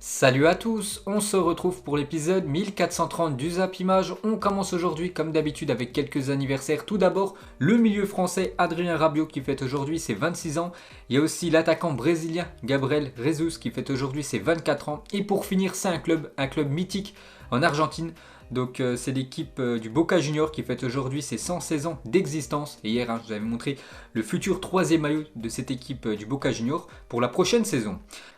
Salut à tous, on se retrouve pour l'épisode 1430 du Zap Image. On commence aujourd'hui comme d'habitude avec quelques anniversaires. Tout d'abord, le milieu français Adrien Rabiot qui fête aujourd'hui ses 26 ans. Il y a aussi l'attaquant brésilien Gabriel Jesus qui fête aujourd'hui ses 24 ans. Et pour finir, c'est un club mythique en Argentine. Donc c'est l'équipe du Boca Juniors qui fête aujourd'hui ses 116 ans d'existence. Et hier, je vous avais montré le futur troisième maillot de cette équipe du Boca Juniors pour la prochaine saison.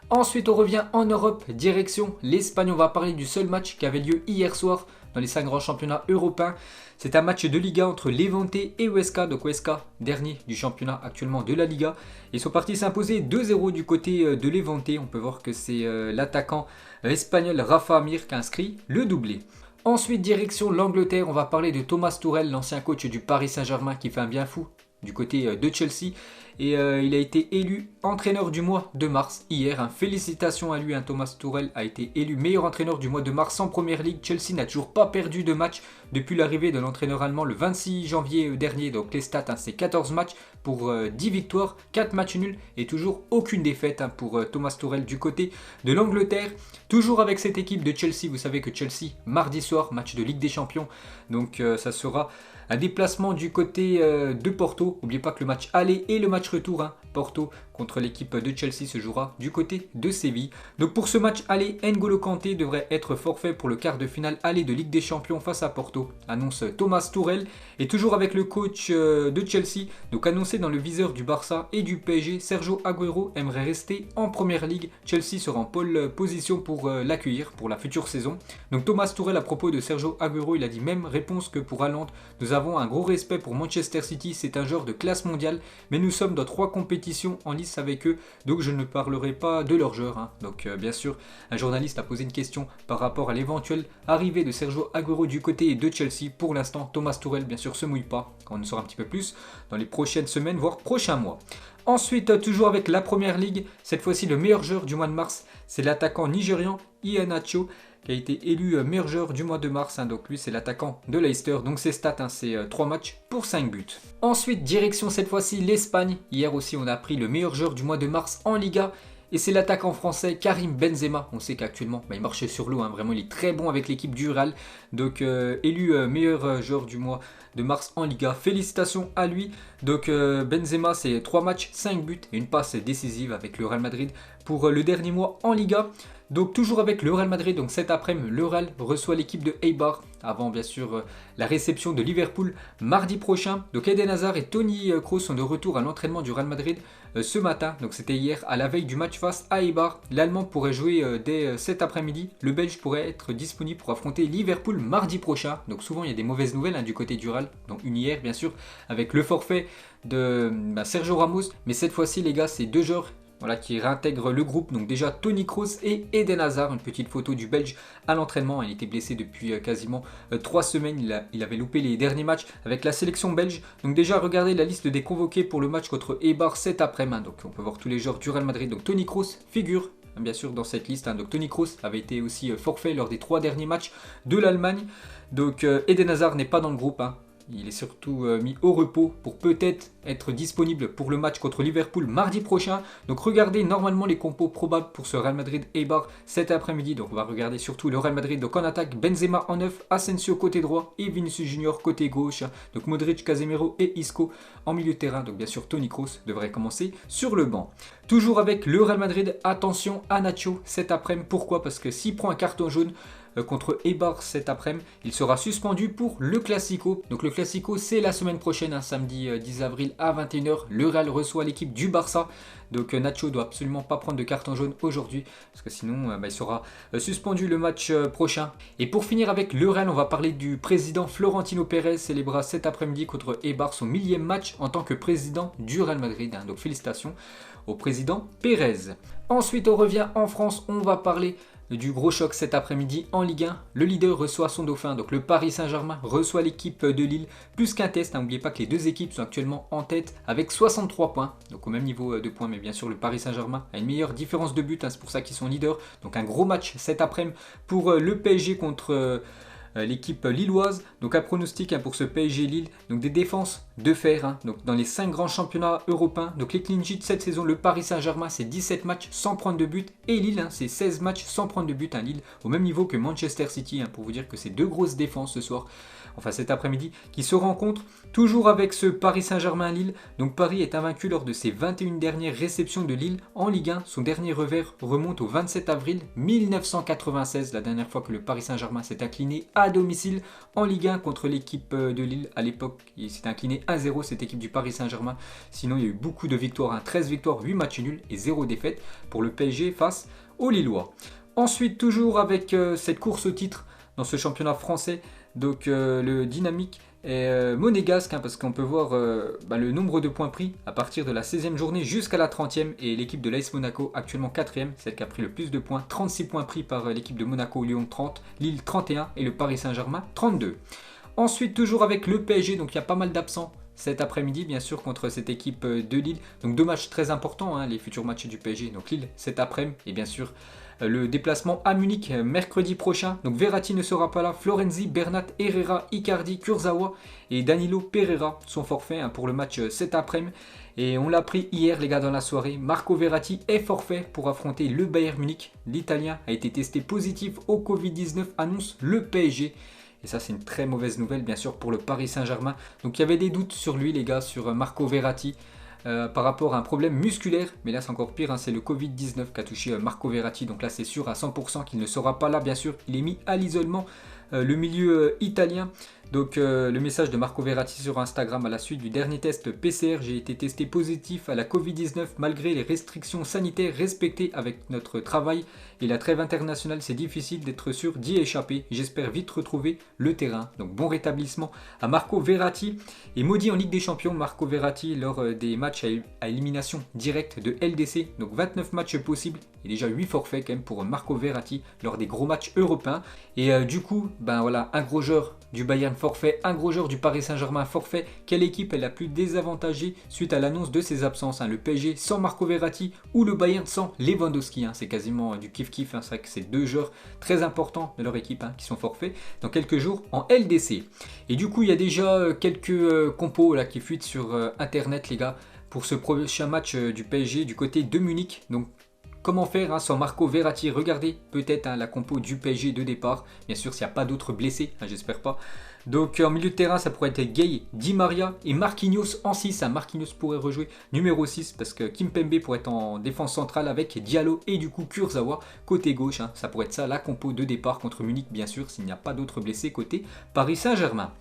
Ensuite, on revient en Europe, direction l'Espagne. On va parler du seul match qui avait lieu hier soir dans les 5 grands championnats européens. C'est un match de Liga entre Levante et Huesca. Donc Huesca, dernier du championnat actuellement de la Liga. Ils sont partis s'imposer 2-0 du côté de Levante. On peut voir que c'est l'attaquant espagnol Rafa Mir qui a inscrit le doublé. Ensuite, direction l'Angleterre, on va parler de Thomas Tuchel, l'ancien coach du Paris Saint-Germain qui fait un bien fou du côté de Chelsea. Et il a été élu entraîneur du mois de mars hier. Félicitations à lui, Thomas Tuchel a été élu meilleur entraîneur du mois de mars en première ligue. Chelsea n'a toujours pas perdu de match depuis l'arrivée de l'entraîneur allemand le 26 janvier dernier. Donc les stats, c'est 14 matchs pour 10 victoires, 4 matchs nuls et toujours aucune défaite pour Thomas Tuchel du côté de l'Angleterre. Toujours avec cette équipe de Chelsea, vous savez que Chelsea, mardi soir, match de Ligue des Champions. Donc ça sera un déplacement du côté de Porto. N'oubliez pas que le match aller et le match retour, Porto contre l'équipe de Chelsea se jouera du côté de Séville. Donc pour ce match aller, N'Golo Kanté devrait être forfait pour le quart de finale aller de Ligue des Champions face à Porto, annonce Thomas Tuchel. Et toujours avec le coach de Chelsea, donc annoncé dans le viseur du Barça et du PSG, Sergio Agüero aimerait rester en première ligue. Chelsea sera en pole position pour l'accueillir pour la future saison. Donc Thomas Tuchel à propos de Sergio Agüero, il a dit même réponse que pour Haaland. Nous avons un gros respect pour Manchester City, c'est un joueur de classe mondiale, mais nous sommes dans 3 compétitions en lice avec eux, donc je ne parlerai pas de leur joueur. Donc bien sûr, un journaliste a posé une question par rapport à l'éventuelle arrivée de Sergio Agüero du côté de Chelsea. Pour l'instant, Thomas Tuchel bien sûr se mouille pas, on en saura un petit peu plus dans les prochaines semaines, voire prochains mois. Ensuite, toujours avec la première ligue, cette fois-ci le meilleur joueur du mois de mars, c'est l'attaquant nigérian Iheanacho, qui a été élu meilleur joueur du mois de mars. Donc lui, c'est l'attaquant de Leicester. Donc ses stats, c'est 3 matchs pour 5 buts. Ensuite, direction cette fois-ci l'Espagne. Hier aussi, on a pris le meilleur joueur du mois de mars en Liga. Et c'est l'attaquant français Karim Benzema. On sait qu'actuellement, il marchait sur l'eau. Vraiment, il est très bon avec l'équipe du Real. Donc élu meilleur joueur du mois de mars en Liga. Félicitations à lui. Donc Benzema, c'est 3 matchs, 5 buts et une passe décisive avec le Real Madrid pour le dernier mois en Liga. Donc toujours avec le Real Madrid, donc cet après-midi, le Real reçoit l'équipe de Eibar, avant bien sûr la réception de Liverpool mardi prochain. Donc Eden Hazard et Toni Kroos sont de retour à l'entraînement du Real Madrid ce matin. Donc c'était hier à la veille du match face à Eibar. L'Allemand pourrait jouer dès cet après-midi. Le Belge pourrait être disponible pour affronter Liverpool mardi prochain. Donc souvent il y a des mauvaises nouvelles du côté du Real. Donc une hier bien sûr avec le forfait de Sergio Ramos. Mais cette fois-ci les gars, c'est 2 joueurs qui réintègre le groupe. Donc déjà Toni Kroos et Eden Hazard, une petite photo du Belge à l'entraînement. Il était blessé depuis quasiment 3 semaines, il avait loupé les derniers matchs avec la sélection belge. Donc déjà regardez la liste des convoqués pour le match contre Eibar cet après-midi. Donc on peut voir tous les joueurs du Real Madrid. Donc Toni Kroos figure bien sûr dans cette liste. Donc Toni Kroos avait été aussi forfait lors des 3 derniers matchs de l'Allemagne. Donc Eden Hazard n'est pas dans le groupe. Il est surtout mis au repos pour peut-être être disponible pour le match contre Liverpool mardi prochain. Donc regardez normalement les compos probables pour ce Real Madrid Eibar cet après-midi. Donc on va regarder surtout le Real Madrid. Donc en attaque, Benzema en 9, Asensio côté droit et Vinicius Junior côté gauche. Donc Modric, Casemiro et Isco en milieu de terrain. Donc bien sûr Toni Kroos devrait commencer sur le banc. Toujours avec le Real Madrid, attention à Nacho cet après-midi. Pourquoi? Parce que s'il prend un carton jaune contre Eibar cet après-midi, il sera suspendu pour le Classico. Donc le Classico, c'est la semaine prochaine, samedi 10 avril à 21h. Le Real reçoit l'équipe du Barça. Donc Nacho doit absolument pas prendre de carton jaune aujourd'hui, parce que sinon il sera suspendu le match prochain. Et pour finir avec le Real, on va parler du président Florentino Pérez, célébrera cet après-midi contre Eibar son 1000e match en tant que président du Real Madrid. Donc félicitations au président Pérez. Ensuite on revient en France, on va parler du gros choc cet après-midi en Ligue 1. Le leader reçoit son dauphin, donc le Paris Saint-Germain reçoit l'équipe de Lille, plus qu'un test. N'oubliez pas que les 2 équipes sont actuellement en tête avec 63 points, donc au même niveau de points, mais bien sûr le Paris Saint-Germain a une meilleure différence de but, c'est pour ça qu'ils sont leaders. Donc un gros match cet après-midi pour le PSG contre l'équipe lilloise. Donc un pronostic pour ce PSG Lille, donc des défenses de fer, donc dans les 5 grands championnats européens. Donc les clean sheets cette saison, le Paris Saint-Germain c'est 17 matchs sans prendre de but et Lille c'est 16 matchs sans prendre de but. Lille au même niveau que Manchester City, pour vous dire que c'est 2 grosses défenses ce soir, enfin cet après-midi, qui se rencontrent toujours avec ce Paris Saint-Germain-Lille. Donc Paris est invaincu lors de ses 21 dernières réceptions de Lille en Ligue 1. Son dernier revers remonte au 27 avril 1996, la dernière fois que le Paris Saint-Germain s'est incliné à domicile en Ligue 1 contre l'équipe de Lille. À l'époque, il s'est incliné 1-0, cette équipe du Paris Saint-Germain. Sinon, il y a eu beaucoup de victoires, 13 victoires, 8 matchs nuls et 0 défaite pour le PSG face aux Lillois. Ensuite, toujours avec cette course au titre dans ce championnat français, donc le dynamique est monégasque, parce qu'on peut voir le nombre de points pris à partir de la 16e journée jusqu'à la 30e, et l'équipe de l'AS Monaco actuellement 4e, celle qui a pris le plus de points, 36 points pris par l'équipe de Monaco, Lyon 30, Lille 31 et le Paris Saint-Germain 32. Ensuite toujours avec le PSG, donc il y a pas mal d'absents cet après-midi bien sûr contre cette équipe de Lille, donc 2 matchs très importants, les futurs matchs du PSG, donc Lille cet après-midi et bien sûr le déplacement à Munich mercredi prochain. Donc Verratti ne sera pas là, Florenzi, Bernat, Herrera, Icardi, Kurzawa et Danilo Pereira sont forfaits pour le match cet après-midi. Et on l'a appris hier les gars dans la soirée, Marco Verratti est forfait pour affronter le Bayern Munich. L'Italien a été testé positif au Covid-19, annonce le PSG. Et ça c'est une très mauvaise nouvelle bien sûr pour le Paris Saint-Germain. Donc il y avait des doutes sur lui les gars, sur Marco Verratti. Par rapport à un problème musculaire, mais là c'est encore pire, c'est le Covid-19 qui a touché Marco Verratti, donc là c'est sûr à 100% qu'il ne sera pas là, bien sûr, il est mis à l'isolement, le milieu italien. Donc le message de Marco Verratti sur Instagram: à la suite du dernier test PCR, j'ai été testé positif à la Covid-19 malgré les restrictions sanitaires respectées avec notre travail et la trêve internationale, c'est difficile d'être sûr d'y échapper. J'espère vite retrouver le terrain. Donc bon rétablissement à Marco Verratti. Et maudit en Ligue des Champions, Marco Verratti lors des matchs à élimination directe de LDC. Donc 29 matchs possibles et déjà 8 forfaits quand même pour Marco Verratti lors des gros matchs européens. Et du coup, voilà, un gros joueur du Bayern forfait, un gros joueur du Paris Saint-Germain forfait. Quelle équipe est la plus désavantagée suite à l'annonce de ses absences, le PSG sans Marco Verratti ou le Bayern sans Lewandowski, c'est quasiment du kiff-kiff, c'est vrai que c'est 2 joueurs très importants de leur équipe qui sont forfaits dans quelques jours en LDC. Et du coup il y a déjà quelques compos là qui fuitent sur internet les gars pour ce prochain match du PSG du côté de Munich. Donc comment faire sans Marco Verratti? Regardez peut-être la compo du PSG de départ. Bien sûr, s'il n'y a pas d'autres blessés, j'espère pas. Donc en milieu de terrain, ça pourrait être Gay, Di Maria et Marquinhos en 6. Marquinhos pourrait rejouer numéro 6 parce que Kimpembe pourrait être en défense centrale avec Diallo et du coup Kurzawa côté gauche. Ça pourrait être ça la compo de départ contre Munich, bien sûr, s'il n'y a pas d'autres blessés côté Paris Saint-Germain.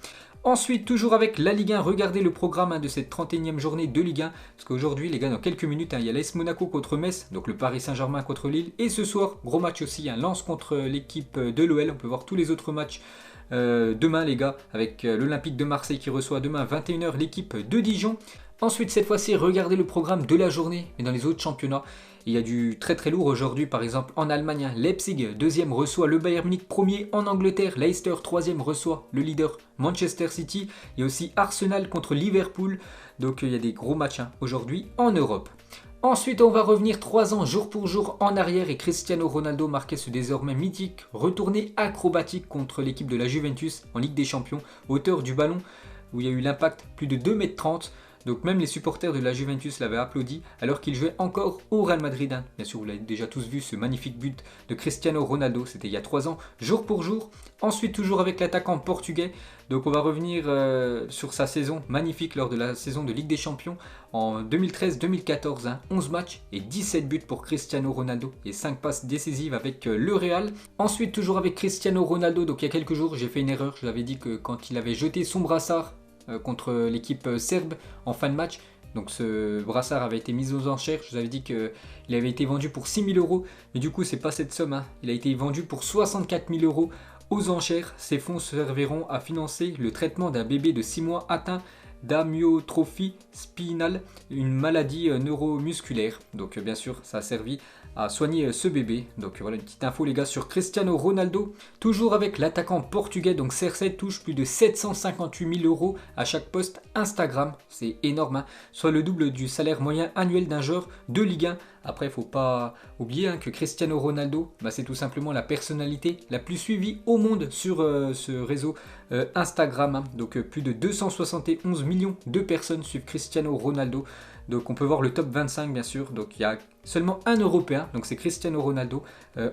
Ensuite, toujours avec la Ligue 1, regardez le programme de cette 31e journée de Ligue 1. Parce qu'aujourd'hui, les gars, dans quelques minutes, il y a l'AS Monaco contre Metz, donc le Paris Saint-Germain contre Lille. Et ce soir, gros match aussi, Lens contre l'équipe de l'OL. On peut voir tous les autres matchs demain, les gars, avec l'Olympique de Marseille qui reçoit demain 21h l'équipe de Dijon. Ensuite, cette fois-ci, regardez le programme de la journée, mais dans les autres championnats. Il y a du très très lourd aujourd'hui, par exemple en Allemagne, Leipzig 2e reçoit le Bayern Munich 1er, en Angleterre, Leicester 3e reçoit le leader Manchester City, il y a aussi Arsenal contre Liverpool, donc il y a des gros matchs aujourd'hui en Europe. Ensuite, on va revenir 3 ans jour pour jour en arrière et Cristiano Ronaldo marquait ce désormais mythique retourné acrobatique contre l'équipe de la Juventus en Ligue des Champions, hauteur du ballon où il y a eu l'impact plus de 2,30 m. Donc même les supporters de la Juventus l'avaient applaudi alors qu'il jouait encore au Real Madrid. Bien sûr, vous l'avez déjà tous vu, ce magnifique but de Cristiano Ronaldo, c'était il y a 3 ans, jour pour jour. Ensuite, toujours avec l'attaquant portugais. Donc on va revenir sur sa saison magnifique lors de la saison de Ligue des Champions en 2013-2014. 11 matchs et 17 buts pour Cristiano Ronaldo et 5 passes décisives avec le Real. Ensuite, toujours avec Cristiano Ronaldo, donc il y a quelques jours, j'ai fait une erreur. Je l'avais dit que quand il avait jeté son brassard contre l'équipe serbe en fin de match. Donc ce brassard avait été mis aux enchères. Je vous avais dit qu'il avait été vendu pour 6 000 €. Mais du coup, c'est pas cette somme. Il a été vendu pour 64 000 € aux enchères. Ces fonds serviront à financer le traitement d'un bébé de 6 mois atteint d'amyotrophie spinale, une maladie neuromusculaire. Donc bien sûr, ça a servi à soigner ce bébé. Donc voilà une petite info les gars sur Cristiano Ronaldo. Toujours avec l'attaquant portugais, donc CR7 touche plus de 758 000 euros à chaque post Instagram. C'est énorme, hein, soit le double du salaire moyen annuel d'un joueur de Ligue 1. Après, il ne faut pas oublier que Cristiano Ronaldo, c'est tout simplement la personnalité la plus suivie au monde sur ce réseau Instagram. Hein. Donc plus de 271 millions de personnes suivent Cristiano Ronaldo. Donc on peut voir le top 25 bien sûr. Donc il y a seulement un Européen, donc c'est Cristiano Ronaldo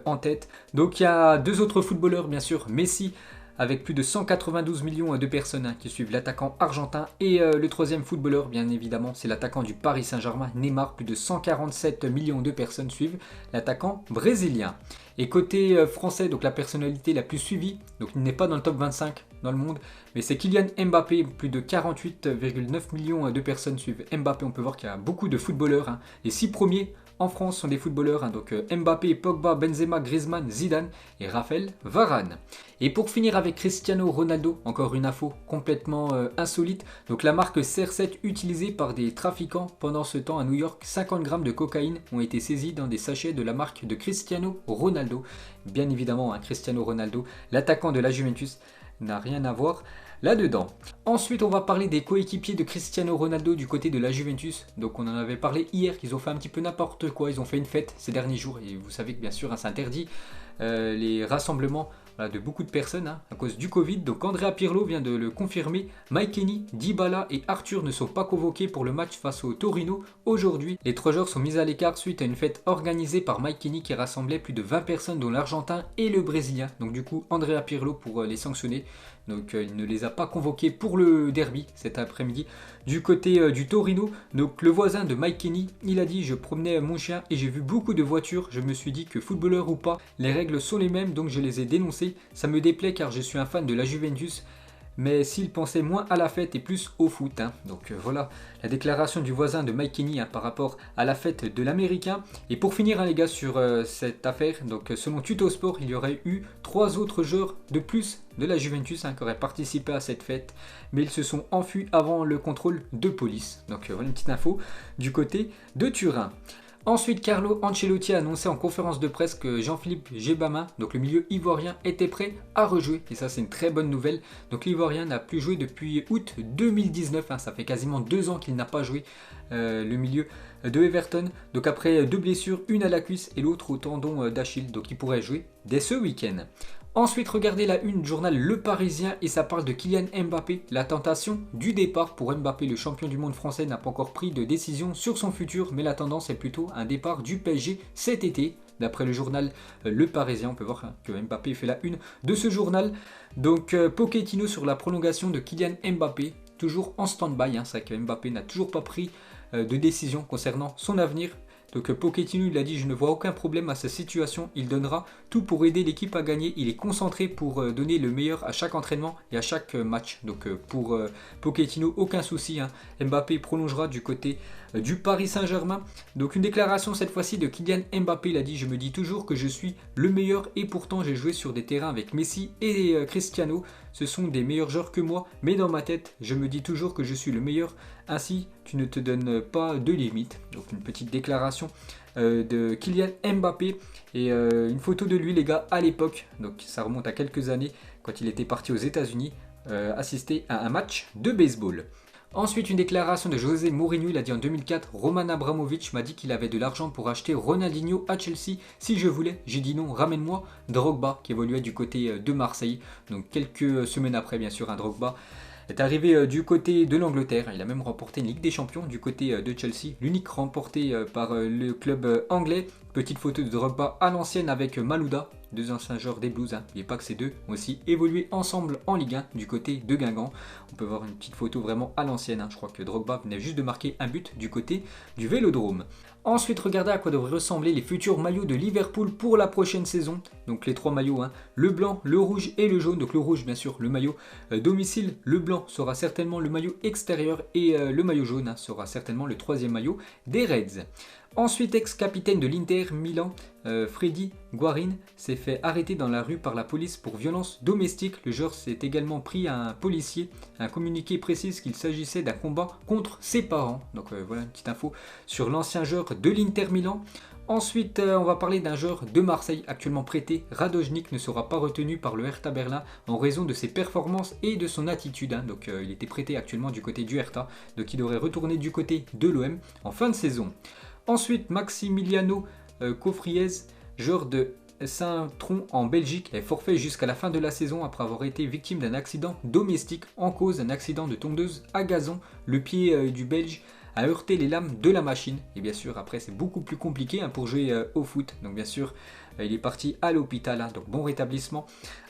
en tête. Donc il y a deux autres footballeurs bien sûr, Messi avec plus de 192 millions de personnes qui suivent l'attaquant argentin. Et le troisième footballeur, bien évidemment, c'est l'attaquant du Paris Saint-Germain, Neymar. Plus de 147 millions de personnes suivent l'attaquant brésilien. Et côté français, donc la personnalité la plus suivie, donc il n'est pas dans le top 25 dans le monde, mais c'est Kylian Mbappé. Plus de 48,9 millions de personnes suivent Mbappé. On peut voir qu'il y a beaucoup de footballeurs. Hein. Les 6 premiers en France sont des footballeurs, donc Mbappé, Pogba, Benzema, Griezmann, Zidane et Raphaël Varane. Et pour finir avec Cristiano Ronaldo, encore une info complètement insolite. Donc la marque CR7 utilisée par des trafiquants pendant ce temps à New York, 50 grammes de cocaïne ont été saisis dans des sachets de la marque de Cristiano Ronaldo. Bien évidemment, Cristiano Ronaldo, l'attaquant de la Juventus, n'a rien à voir là-dedans. Ensuite, on va parler des coéquipiers de Cristiano Ronaldo du côté de la Juventus. Donc on en avait parlé hier, qu'ils ont fait un petit peu n'importe quoi. Ils ont fait une fête ces derniers jours. Et vous savez que bien sûr, c'est interdit les rassemblements de beaucoup de personnes à cause du Covid. Donc Andrea Pirlo vient de le confirmer. Mike Kenny, Dybala et Arthur ne sont pas convoqués pour le match face au Torino aujourd'hui. Les 3 joueurs sont mis à l'écart suite à une fête organisée par Mike Kenny qui rassemblait plus de 20 personnes dont l'Argentin et le Brésilien. Donc du coup Andrea Pirlo pour les sanctionner. Donc il ne les a pas convoqués pour le derby cet après-midi. Du côté du Torino, donc le voisin de Mike Kenny, il a dit: je promenais mon chien et j'ai vu beaucoup de voitures. Je me suis dit que footballeur ou pas, les règles sont les mêmes, donc je les ai dénoncées. Ça me déplaît car je suis un fan de la Juventus. Mais s'il pensait moins à la fête et plus au foot. Donc voilà la déclaration du voisin de Mike Kenny par rapport à la fête de l'Américain. Et pour finir les gars sur cette affaire, donc selon Tutosport, il y aurait eu 3 autres joueurs de plus de la Juventus qui auraient participé à cette fête. Mais ils se sont enfuis avant le contrôle de police. Donc voilà une petite info du côté de Turin. Ensuite, Carlo Ancelotti a annoncé en conférence de presse que Jean-Philippe Gbamin, donc le milieu ivoirien, était prêt à rejouer. Et ça, c'est une très bonne nouvelle. Donc l'Ivoirien n'a plus joué depuis août 2019. Ça fait quasiment 2 ans qu'il n'a pas joué le milieu de Everton. Donc après 2 blessures, une à la cuisse et l'autre au tendon d'Achille. Donc il pourrait jouer dès ce week-end. Ensuite, regardez la une du journal Le Parisien et ça parle de Kylian Mbappé. La tentation du départ pour Mbappé, le champion du monde français, n'a pas encore pris de décision sur son futur, mais la tendance est plutôt un départ du PSG cet été. D'après le journal Le Parisien, on peut voir que Mbappé fait la une de ce journal. Donc Pochettino sur la prolongation de Kylian Mbappé, toujours en stand-by. C'est vrai que Mbappé n'a toujours pas pris de décision concernant son avenir. Donc Pochettino il a dit: je ne vois aucun problème à sa situation, il donnera tout pour aider l'équipe à gagner, il est concentré pour donner le meilleur à chaque entraînement et à chaque match. Donc pour Pochettino aucun souci, Mbappé prolongera du côté du Paris Saint-Germain. Donc une déclaration cette fois-ci de Kylian Mbappé, il a dit: je me dis toujours que je suis le meilleur et pourtant j'ai joué sur des terrains avec Messi et Cristiano, ce sont des meilleurs joueurs que moi, mais dans ma tête je me dis toujours que je suis le meilleur, ainsi tu ne te donnes pas de limite. Donc une petite déclaration de Kylian Mbappé et une photo de lui les gars à l'époque, donc ça remonte à quelques années quand il était parti aux États-Unis assister à un match de baseball. Ensuite, une déclaration de José Mourinho, il a dit en 2004: Roman Abramovich m'a dit qu'il avait de l'argent pour acheter Ronaldinho à Chelsea. Si je voulais, j'ai dit non, ramène-moi Drogba, qui évoluait du côté de Marseille. Donc quelques semaines après, bien sûr, Drogba est arrivé du côté de l'Angleterre. Il a même remporté une Ligue des Champions du côté de Chelsea, l'unique remportée par le club anglais. Petite photo de Drogba à l'ancienne avec Malouda, 2 anciens joueurs des Blues. N'oubliez pas que ces deux ont aussi évolué ensemble en Ligue 1 du côté de Guingamp. On peut voir une petite photo vraiment à l'ancienne. Je crois que Drogba venait juste de marquer un but du côté du Vélodrome. Ensuite, regardez à quoi devraient ressembler les futurs maillots de Liverpool pour la prochaine saison. Donc les 3 maillots, le blanc, le rouge et le jaune. Donc le rouge, bien sûr, le maillot domicile. Le blanc sera certainement le maillot extérieur et le maillot jaune sera certainement le 3e maillot des Reds. Ensuite, ex-capitaine de l'Inter Milan, Freddy Guarin s'est fait arrêter dans la rue par la police pour violence domestique. Le joueur s'est également pris à un policier. Un communiqué précise qu'il s'agissait d'un combat contre ses parents. Donc voilà une petite info sur l'ancien joueur de l'Inter Milan. Ensuite, on va parler d'un joueur de Marseille actuellement prêté. Radojnik ne sera pas retenu par le Hertha Berlin en raison de ses performances et de son attitude. Donc il était prêté actuellement du côté du Hertha, donc il devrait retourner du côté de l'OM en fin de saison. Ensuite, Maximiliano Cofriez, joueur de Saint-Tron en Belgique, est forfait jusqu'à la fin de la saison après avoir été victime d'un accident domestique. En cause un accident de tondeuse à gazon. Le pied du Belge a heurté les lames de la machine. Et bien sûr, après, c'est beaucoup plus compliqué pour jouer au foot. Donc bien sûr, il est parti à l'hôpital. Donc bon rétablissement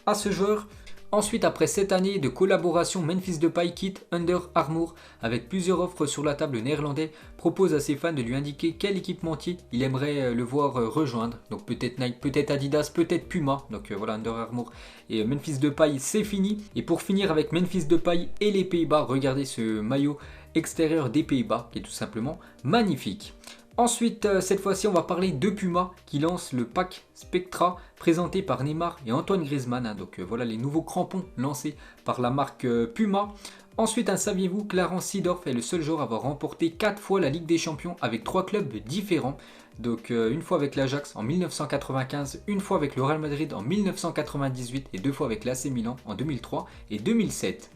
à ce joueur. Ensuite, après 7 années de collaboration, Memphis Depay quitte Under Armour. Avec plusieurs offres sur la table, le néerlandais propose à ses fans de lui indiquer quel équipementier il aimerait le voir rejoindre. Donc peut-être Nike, peut-être Adidas, peut-être Puma. Donc voilà, Under Armour et Memphis Depay, c'est fini. Et pour finir avec Memphis Depay et les Pays-Bas, regardez ce maillot extérieur des Pays-Bas qui est tout simplement magnifique. Ensuite, cette fois-ci, on va parler de Puma qui lance le pack Spectra présenté par Neymar et Antoine Griezmann. Donc voilà les nouveaux crampons lancés par la marque Puma. Ensuite, saviez-vous, Clarence Seedorf est le seul joueur à avoir remporté 4 fois la Ligue des Champions avec 3 clubs différents. Donc une fois avec l'Ajax en 1995, une fois avec le Real Madrid en 1998 et 2 fois avec l'AC Milan en 2003 et 2007.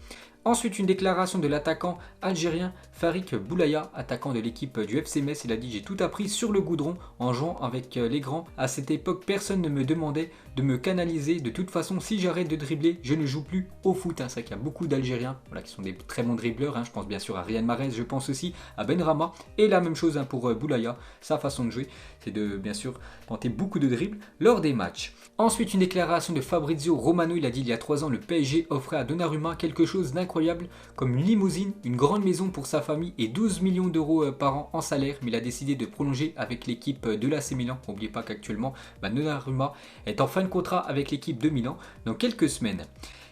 Ensuite, une déclaration de l'attaquant algérien Farik Boulaya, attaquant de l'équipe du FC Metz. Il a dit: j'ai tout appris sur le goudron en jouant avec les grands. À cette époque, personne ne me demandait de me canaliser. De toute façon, si j'arrête de dribbler, je ne joue plus au foot. C'est vrai qu'il y a beaucoup d'Algériens qui sont des très bons dribbleurs. Je pense bien sûr à Riyad Mahrez, je pense aussi à Benrahma. Et la même chose pour Boulaya, sa façon de jouer, c'est de bien sûr tenter beaucoup de dribbles lors des matchs. Ensuite, une déclaration de Fabrizio Romano. Il a dit: il y a 3 ans, le PSG offrait à Donnarumma quelque chose d'incroyable, comme une limousine, une grande maison pour sa famille et 12 millions d'euros par an en salaire. Mais il a décidé de prolonger avec l'équipe de l'AC Milan. N'oubliez pas qu'actuellement, Donnarumma est en fin de contrat avec l'équipe de Milan dans quelques semaines.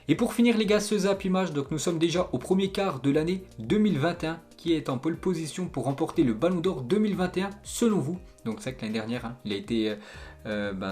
Et pour finir les gars, ce Zap Image, donc nous sommes déjà au premier quart de l'année 2021, qui est en pole position pour remporter le Ballon d'Or 2021 selon vous. Donc c'est vrai que l'année dernière, il a été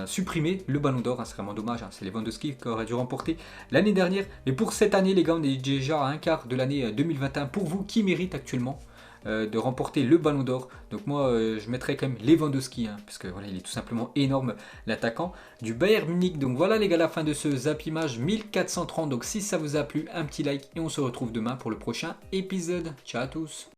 supprimé, le Ballon d'Or, c'est vraiment dommage, c'est Lewandowski qui aurait dû remporter l'année dernière. Mais pour cette année les gars, on est déjà à un quart de l'année 2021. Pour vous, qui mérite actuellement de remporter le Ballon d'Or? Donc moi je mettrais quand même Lewandowski, parce que voilà, il est tout simplement énorme, l'attaquant du Bayern Munich. Donc voilà les gars, la fin de ce Zap Image 1430. Donc si ça vous a plu, un petit like et on se retrouve demain pour le prochain épisode. Ciao à tous.